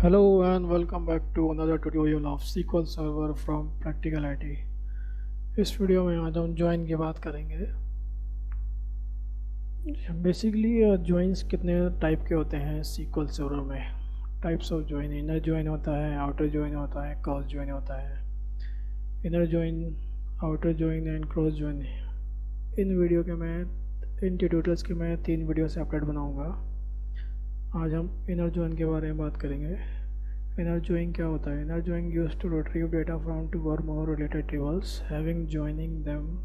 Hello and welcome back to another tutorial of SQL Server from Practical IT। इस video में आज हम join की बात करेंगे। बेसिकली ज्वाइंस कितने टाइप के होते हैं SQL सर्वर में। Types of join, inner join होता है, आउटर ज्वाइन होता है, क्रॉस ज्वाइन होता है। Inner join, outer join and cross join. In tutorials के मैं 3 वीडियो से अपडेट बनाऊँगा। आज हम इनर जॉइन के बारे में बात करेंगे। इनर जॉइन क्या होता है? Inner join used to retrieve data from 2 or more related tables having joining them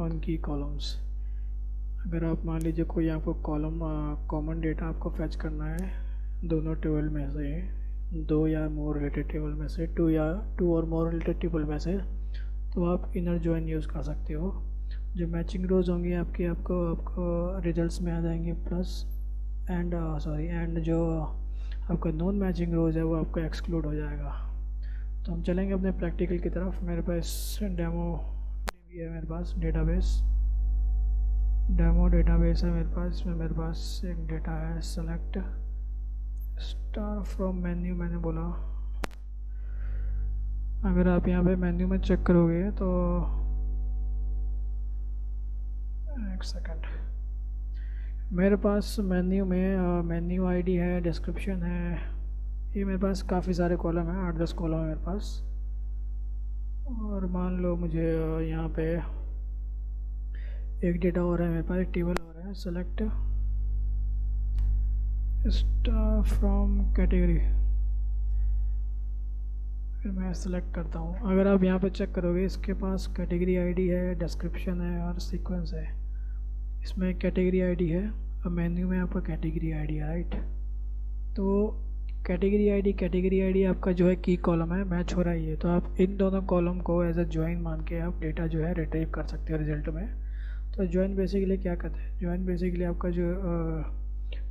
on key columns. अगर आप मान लीजिए कोई आपको कॉमन डेटा आपको फैच करना है दोनों टेबल में से, 2 या मोर रिलेटेड टेबल में से, 2 और मोर रिलेटेड टेबल में से, तो आप इनर जॉइन यूज़ कर सकते हो। जो मैचिंग रोज होंगी आपको रिजल्ट्स में आ जाएंगे प्लस एंड जो आपका नॉन मैचिंग रोज है वो आपका एक्सक्लूड हो जाएगा। तो हम चलेंगे अपने प्रैक्टिकल की तरफ। मेरे पास डेमो है, मेरे पास डेटाबेस है मेरे पास। इसमें मेरे पास एक डेटा है, सेलेक्ट स्टार फ्रॉम मेन्यू मैंने बोला। अगर आप यहाँ पे मेन्यू में चेक करोगे तो एक सेकंड, मेरे पास मेन्यू में मेन्यू आईडी है, डिस्क्रिप्शन है, ये मेरे पास काफ़ी सारे कॉलम हैं, 8-10 कॉलम है मेरे पास। और मान लो मुझे यहाँ पे एक डेटा और है मेरे पास, एक टेबल और है, सेलेक्ट स्टार फ्रॉम कैटेगरी। फिर मैं सेलेक्ट करता हूँ। अगर आप यहाँ पे चेक करोगे इसके पास कैटेगरी आईडी है, डिस्क्रिप्शन है और सीक्वेंस है। इसमें कैटेगरी आईडी है, अब मेन्यू में आपका कैटेगरी आईडी है, राइट। तो कैटेगरी आईडी आपका जो है की कॉलम है, मैच हो रहा है ये। तो आप इन दोनों कॉलम को एज अ ज्वाइन मान के आप डेटा जो है रिट्रीव कर सकते हो रिजल्ट में। तो ज्वाइन बेसिकली क्या करते हैं? ज्वाइन बेसिकली आपका जो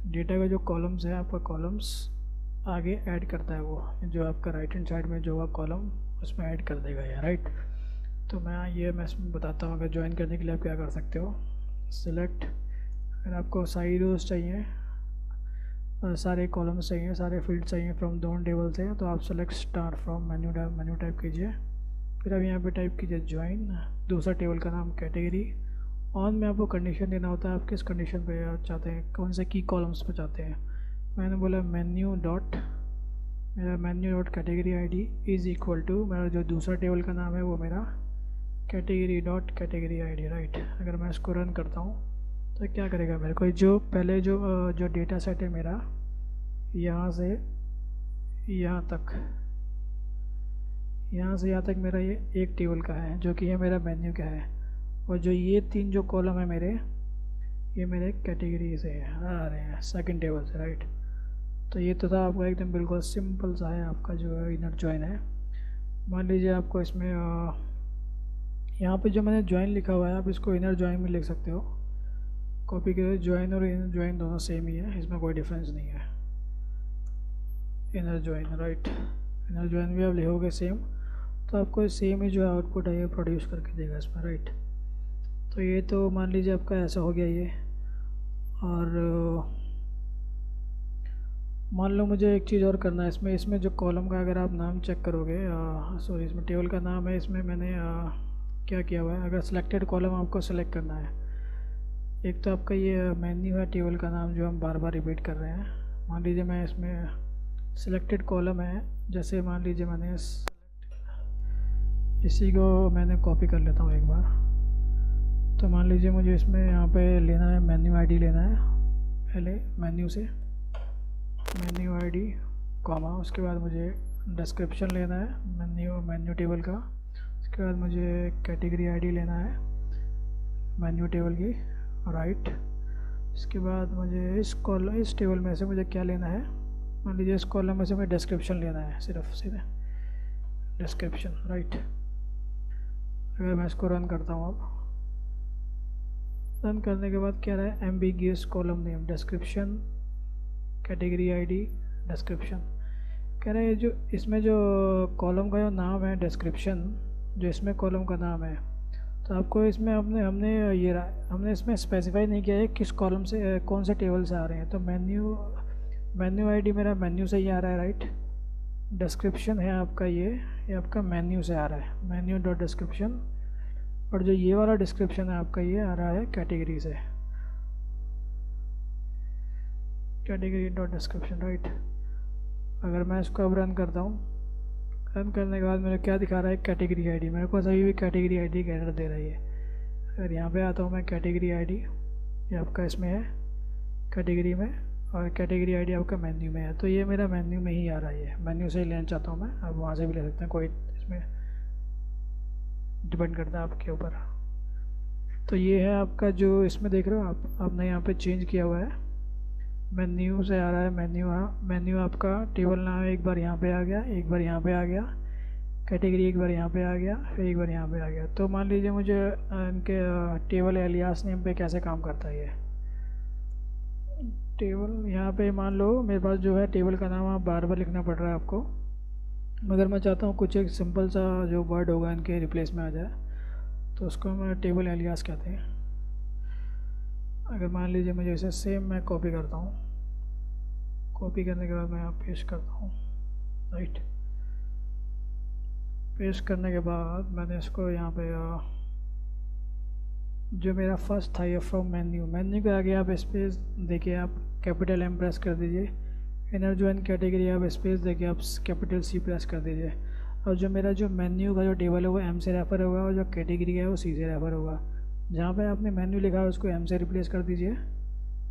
डेटा का जो कॉलम्स है, आपका कॉलम्स आगे ऐड करता है, वो जो आपका राइट हैंड साइड में जो होगा कॉलम उसमें ऐड कर देगा ये, राइट। तो मैं इसमें बताता हूँ अगर ज्वाइन करने के लिए आप क्या कर सकते हो। सिलेक्ट, अगर आपको सारी रोज चाहिए, सारे कॉलम्स चाहिए, सारे फील्ड चाहिए फ्रॉम दोनों टेबल से, तो आप select star from menu type कीजिए। फिर अब यहाँ पे टाइप कीजिए ज्वाइन, दूसरा टेबल का नाम कैटेगरी। ऑन में आपको कंडीशन देना होता है, आप किस कंडीशन पे चाहते हैं, कौन से की कॉलम्स पे चाहते हैं। मैंने बोला मेरा menu dot category ID is equal to मेरा जो दूसरा टेबल का नाम है वो मेरा category dot category ID, right. अगर मैं इसको रन करता हूँ तो क्या करेगा मेरे को, जो पहले जो डेटा सेट है मेरा यहाँ से यहाँ तक मेरा ये एक टेबल का है जो कि ये मेरा मेन्यू का है। और जो ये 3 जो कॉलम है मेरे, ये मेरे कैटेगरी से आ रहे हैं, सेकंड टेबल से, राइट। तो ये तो था आपका एकदम बिल्कुल सिंपल सा है आपका जो इनर जॉइन है। मान लीजिए आपको इसमें यहाँ पे जो मैंने ज्वाइन लिखा हुआ है आप इसको इनर ज्वाइन में लिख सकते हो, कॉपी करो। ज्वाइन और इनर ज्वाइन दोनों सेम ही है, इसमें कोई डिफरेंस नहीं है। Inner join, right. Inner join भी आप लिखोगे सेम, तो आपको सेम ही जो आउटपुट है ये प्रोड्यूस करके देगा इसमें, राइट। तो ये तो मान लीजिए आपका ऐसा हो गया ये। और मान लो मुझे एक चीज़ और करना है इसमें जो कॉलम का अगर आप नाम चेक करोगे, इसमें टेबल का नाम है, इसमें मैंने क्या किया हुआ है। अगर सिलेक्टेड कॉलम आपको सेलेक्ट करना है, एक तो आपका ये मेन्यू है, टेबल का नाम जो हम बार बार रिपीट कर रहे हैं। मान लीजिए मैं इसमें सिलेक्टेड कॉलम है, जैसे मान लीजिए मैंने इसी को मैंने कॉपी कर लेता हूँ एक बार। तो मान लीजिए मुझे इसमें यहाँ पे लेना है, मेन्यू आईडी लेना है, पहले मेन्यू से मेन्यू आईडी कॉमा, उसके बाद मुझे डिस्क्रिप्शन लेना है मेन्यू टेबल का, उसके बाद मुझे कैटेगरी आईडी लेना है मेन्यू टेबल की, राइट। इसके बाद मुझे इस टेबल में से मुझे क्या लेना है, मान लीजिए इस कॉलम में से मुझे डिस्क्रिप्शन लेना है, सिर्फ सीधे डिस्क्रिप्शन, राइट। अगर मैं इसको रन करता हूँ, अब रन करने के बाद क्या रहा है, ambiguous column name, description, category ID, description. कह रहा है जो इसमें जो कॉलम का जो नाम है डिस्क्रिप्शन, जो इसमें कॉलम का नाम है, तो आपको इसमें हमने इसमें स्पेसिफाई नहीं किया है किस कॉलम से कौन से टेबल से आ रहे हैं। तो मेन्यू आईडी मेरा मेन्यू से ही आ रहा है, राइट। डिस्क्रिप्शन है आपका, ये आपका मेन्यू से आ रहा है, मेन्यू डॉट डिस्क्रिप्शन। और जो ये वाला डिस्क्रिप्शन है आपका, ये आ रहा है कैटेगरी से, कैटेगरी डॉट डिस्क्रिप्शन, राइट। अगर मैं इसको अब रन करता हूँ, रन करने के बाद मेरा क्या दिखा रहा है, कैटेगरी आईडी। मेरे को अभी भी कैटेगरी आईडी का एरर दे रही है। अगर यहाँ पे आता हूँ मैं, कैटेगरी आईडी ये आपका इसमें है कैटेगरी में, और कैटेगरी आईडी आपका मेन्यू में है। तो ये मेरा मेन्यू में ही आ रहा है, मेन्यू से ही लेना चाहता हूँ मैं। अब वहाँ से भी ले सकते हैं, कोई इसमें डिपेंड करता है आपके ऊपर। तो ये है आपका जो इसमें देख रहे हो आप, आपने यहाँ पे चेंज किया हुआ है, मेन्यू से आ रहा है। मेन्यू आपका टेबल नाम एक बार यहाँ पे आ गया, एक बार यहाँ पे आ गया, कैटेगरी एक बार यहाँ पे आ गया, फिर एक बार यहाँ पे आ गया। तो मान लीजिए मुझे इनके टेबल एलियास नेम पे कैसे काम करता है ये टेबल। यहाँ पे मान लो मेरे पास जो है टेबल का नाम आप बार बार लिखना पड़ रहा है आपको, मगर मैं चाहता हूँ कुछ एक सिंपल सा जो वर्ड होगा इनके रिप्लेस में आ जाए, तो उसको मैं टेबल एलियास कहते हैं। अगर मान लीजिए मुझे इसे सेम मैं कॉपी करता हूँ, कॉपी करने के बाद मैं यहाँ पेस्ट करता हूँ, राइट। पेस्ट करने के बाद मैंने इसको यहाँ पे जो मेरा फर्स्ट था ये फ्रॉम मेन्यू, मेन्यू के आगे आप स्पेस देखिए, आप कैपिटल M प्रेस कर दीजिए। इनर जॉइन कैटेगरी आप स्पेस देखिए, आप कैपिटल C प्रेस कर दीजिए। और जो मेरा जो मेन्यू का जो टेबल है वो M से रेफ़र होगा, और जो कैटेगरी है वो C से रेफ़र होगा। जहाँ पे आपने मेन्यू लिखा है उसको M से रिप्लेस कर दीजिए,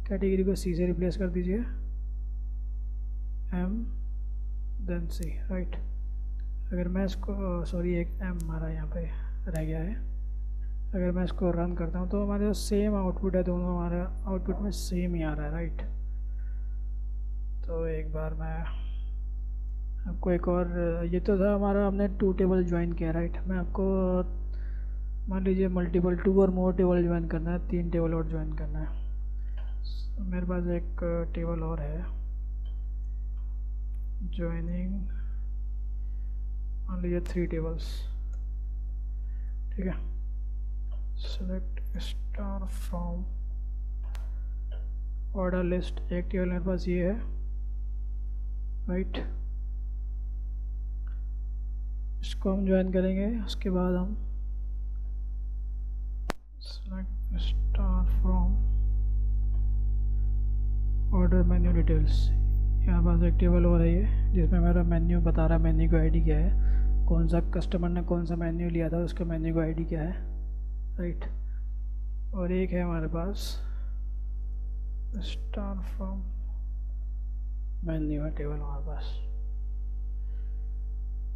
कैटेगरी को C से रिप्लेस कर दीजिए, M देन C, राइट। अगर मैं इसको सॉरी एक M हमारा यहाँ पे रह गया है। अगर मैं इसको रन करता हूँ तो हमारे सेम आउटपुट है, दोनों हमारे आउटपुट में सेम ही आ रहा है, राइट। तो एक बार मैं आपको एक और, ये तो था हमारा, हमने 2 टेबल ज्वाइन किया, राइट। मैं आपको मान लीजिए मल्टीपल 2 और मोर टेबल ज्वाइन करना है, 3 टेबल और ज्वाइन करना है। मेरे पास एक टेबल और है, ज्वाइनिंग मान लीजिए 3 टेबल्स, ठीक है। Select star from order list, एक टेबल मेरे पास ये है, राइट। इसको हम ज्वाइन करेंगे। उसके बाद हम select star from order menu details, यहाँ पास एक टेबल हो रही है जिसमें मेरा मेन्यू बता रहा है, मेन्यू का आईडी क्या है, कौन सा कस्टमर ने कौन सा मेन्यू लिया था उसका मेन्यू का आईडी क्या है, राइट। और एक है हमारे पास स्टार फ्रॉम मेन्यू है टेबल हमारे पास।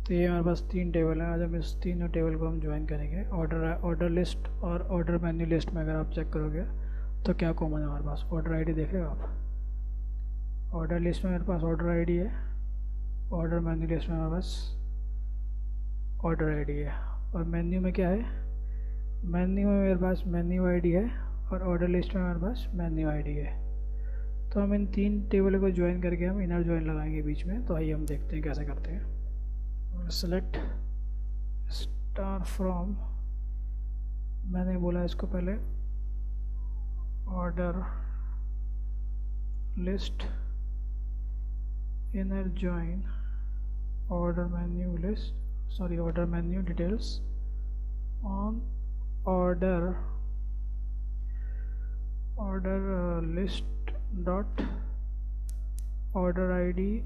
तो ये हमारे पास 3 टेबल हैं। आज हम इस तीनों टेबल को हम ज्वाइन करेंगे। ऑर्डर लिस्ट और ऑर्डर मेन्यू लिस्ट में अगर आप चेक करोगे तो क्या कॉमन है हमारे पास, ऑर्डर आईडी देख रहे हो आप। ऑर्डर लिस्ट में मेरे पास ऑर्डर आईडी है, ऑर्डर मेन्यू लिस्ट में हमारे पास ऑर्डर आईडी है। और मेन्यू में क्या है, मेन्यू में मेरे पास मेन्यू आईडी है, और ऑर्डर लिस्ट में हमारे पास मेन्यू आईडी है। तो हम इन 3 टेबल को ज्वाइन करके हम इनर ज्वाइन लगाएंगे बीच में। तो आइए हम देखते हैं कैसे करते हैं। सेलेक्ट स्टार फ्रॉम, मैंने बोला इसको पहले order list inner join order menu list, sorry order menu details on order list dot order id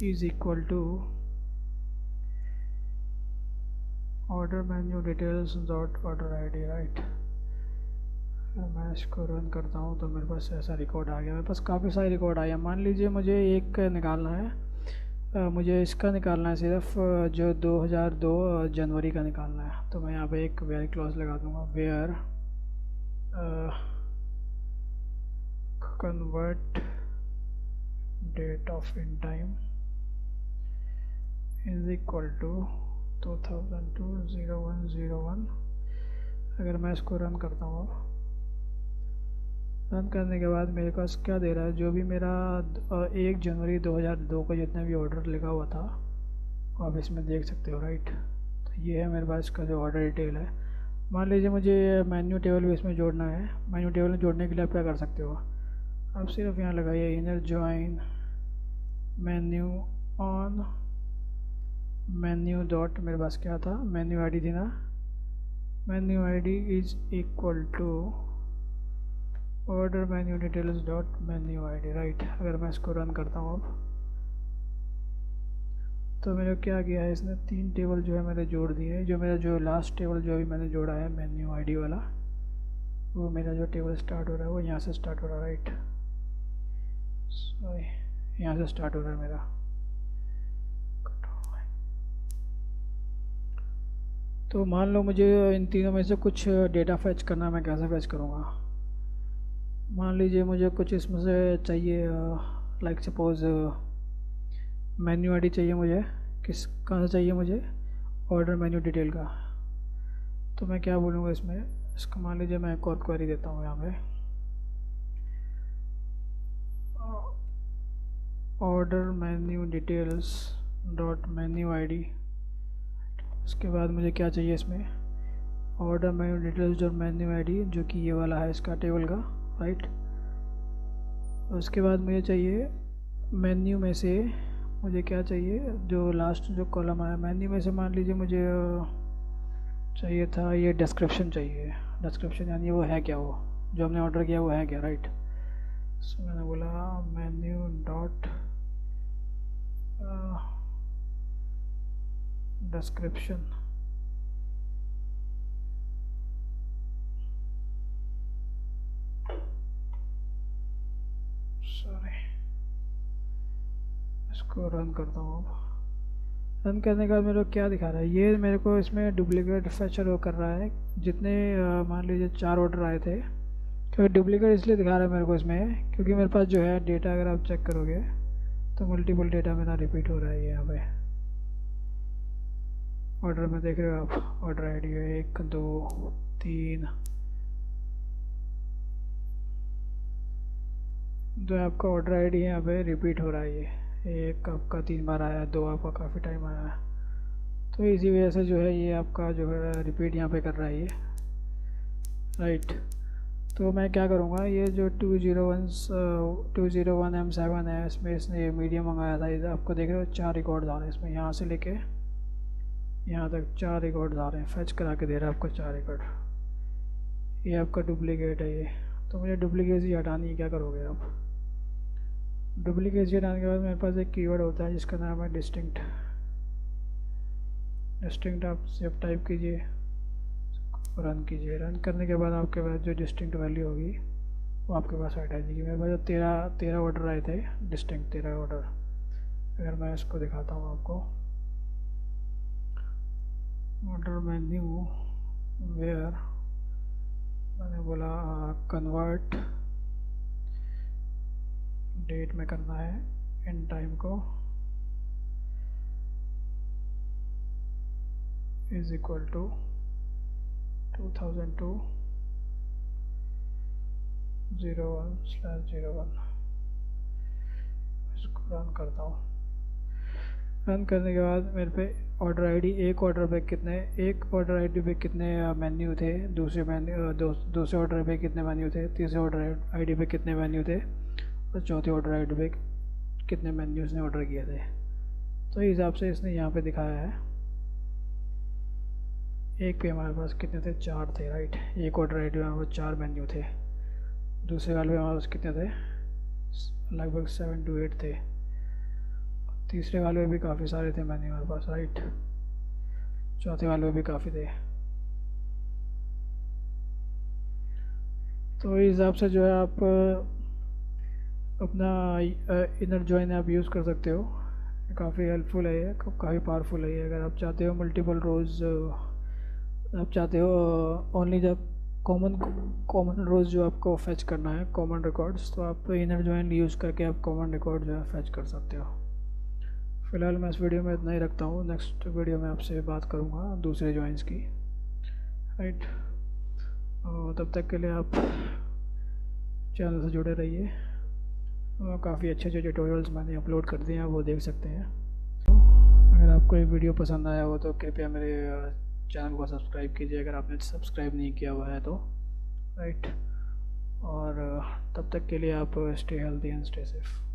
is equal to order menu details dot order id, right। मैं इसको रन करता हूँ तो मेरे पास ऐसा रिकॉर्ड आ गया। मेरे पास काफ़ी सारे रिकॉर्ड आया। मान लीजिए मुझे एक निकालना है, मुझे इसका निकालना है सिर्फ जो 2002 जनवरी का निकालना है। तो मैं यहाँ पे एक वेयर क्लॉज लगा दूँगा, where convert date of in time is equal to 2002-0101। अगर मैं इसको रन करता हूँ, रन करने के बाद मेरे पास क्या दे रहा है, जो भी मेरा 1 जनवरी 2002 को जितने भी ऑर्डर लिखा हुआ था आप इसमें देख सकते हो, राइट। तो ये है मेरे पास इसका जो ऑर्डर डिटेल है। मान लीजिए मुझे मेन्यू टेबल भी इसमें जोड़ना है। मेन्यू टेबल में जोड़ने के लिए आप क्या कर सकते हो, आप सिर्फ यहाँ लगाइए inner join menu on menu dot मेरे पास क्या था, मेन्यू आईडी थी ना, menu ID is equal to order menu details dot menu ID, right. अगर मैं इसको रन करता हूँ अब, तो मेरा क्या किया है इसने, 3 टेबल जो है मैंने जोड़ दिए हैं। जो मेरा जो लास्ट टेबल जो अभी मैंने जोड़ा है मेन्यू आईडी वाला, वो मेरा जो टेबल स्टार्ट हो रहा है वो यहाँ से स्टार्ट हो रहा है, राइट। सॉरी, यहाँ से स्टार्ट हो रहा है मेरा। तो मान लो मुझे इन तीनों में से कुछ डेटा फैच करना है, मैं कैसे फैच करूँगा। मान लीजिए मुझे कुछ इसमें से चाहिए, लाइक सपोज मेन्यू आईडी चाहिए मुझे, किस कहाँ से चाहिए मुझे, ऑर्डर मेन्यू डिटेल का। तो मैं क्या बोलूँगा इसमें, इसका मान लीजिए मैं एक और क्वेरी देता हूँ यहाँ पे, order menu details dot menu ID. उसके बाद मुझे क्या चाहिए इसमें, order menu details dot menu ID, जो कि ये वाला है इसका टेबल का, राइट। उसके बाद मुझे चाहिए मेन्यू में से, मुझे क्या चाहिए, जो लास्ट जो कॉलम आया मेन्यू में से, मान लीजिए मुझे चाहिए था ये डिस्क्रिप्शन चाहिए। डिस्क्रिप्शन यानी वो है क्या, वो जो हमने ऑर्डर किया वो है क्या, राइट। सो मैंने बोला मेन्यू डॉट डिस्क्रिप्शन, सॉरी, इसको रन करता हूँ अब। रन करने के बाद मेरे को क्या दिखा रहा है, ये मेरे को इसमें डुप्लीकेट फैचर वो कर रहा है। जितने मान लीजिए 4 ऑर्डर आए थे, क्योंकि डुप्लीकेट इसलिए दिखा रहा है मेरे को इसमें, क्योंकि मेरे पास जो है डेटा, अगर आप चेक करोगे तो मल्टीपल डेटा मेरा रिपीट हो रहा है यहाँ पे। ऑर्डर में देख रहे हो आप, ऑर्डर आईडी है 1 2 3, जो आपका ऑर्डर आईडी है यहाँ पे रिपीट हो रहा है। ये 1 आपका 3 बार आया, 2 आपका काफ़ी टाइम आया, तो इसी वजह से जो है ये आपका जो है रिपीट यहाँ पे कर रहा है ये, राइट। तो मैं क्या करूँगा, ये जो 201M7 है, इसमें इसने ये मीडियम मंगाया था, इधर आपको देख रहे हो 4 रिकॉर्ड आ रहे हैं इसमें, यहाँ से लेके यहाँ तक 4 रिकॉर्ड आ रहे हैं, फैच करा के दे रहा है आपको 4 रिकॉर्ड। ये आपका डुप्लीकेट है ये, तो मुझे डुप्लीकेसी हटानी है, क्या करोगे आप। डुप्लीकेसी हटाने के बाद मेरे पास एक कीवर्ड होता है जिसका नाम है डिस्टिंक्ट। डिस्टिंक्ट आप सिर्फ टाइप कीजिए, रन कीजिए। रन करने के बाद आपके पास जो डिस्टिंक्ट वैल्यू होगी वो आपके पास आ जाएगी। मेरे पास जो 13 ऑर्डर आए थे, डिस्टिंक्ट 13 ऑर्डर, अगर मैं इसको दिखाता हूँ आपको, ऑर्डर मेन्यू वेयर, मैंने बोला कन्वर्ट डेट में करना है, इन टाइम को इज इक्वल टू 2002-01/01। इसको रन करता हूँ। रन करने के बाद मेरे पे ऑर्डर आईडी, एक ऑर्डर पे कितने मेन्यू थे, दूसरे ऑर्डर पे कितने मेन्यू थे, तीसरे ऑर्डर आईडी पे कितने मेन्यू थे, और चौथे ऑर्डर आईडी पे कितने मेन्यूज़ ने ऑर्डर किए थे। तो इस हिसाब से इसने यहाँ पे दिखाया है। एक पे हमारे पास कितने थे, 4 थे, राइट। एक ऑर्डर आईडी में हमारे पास 4 मेन्यू थे। दूसरे वाले में हमारे पास कितने थे, लगभग 7 to 8 थे। तीसरे वाले में भी काफ़ी सारे थे मेन्यू हमारे पास, राइट। चौथे वाले में भी काफ़ी थे। तो इस हिसाब से जो है आप अपना इनर जॉइन आप यूज़ कर सकते हो। काफ़ी हेल्पफुल है ये, काफ़ी पावरफुल है ये। अगर आप चाहते हो मल्टीपल रोज़, आप चाहते हो ओनली जब कॉमन रोज़ जो आपको फैच करना है, कॉमन रिकॉर्ड्स, तो आप इनर जॉइन यूज़ करके आप कॉमन रिकॉर्ड जो है फैच कर सकते हो। फ़िलहाल मैं इस वीडियो में इतना ही रखता हूँ। नेक्स्ट वीडियो में आपसे बात करूँगा दूसरे जॉइंस की, राइट। और तब तक के लिए आप चैनल से जुड़े रहिए। काफ़ी अच्छे अच्छे ट्यूटोरियल्स मैंने अपलोड कर दिए हैं, वो देख सकते हैं। अगर आपको ये वीडियो पसंद आया हो तो कृपया मेरे चैनल को सब्सक्राइब कीजिए, अगर आपने सब्सक्राइब नहीं किया हुआ है तो, राइट। और तब तक के लिए आप stay healthy and stay safe.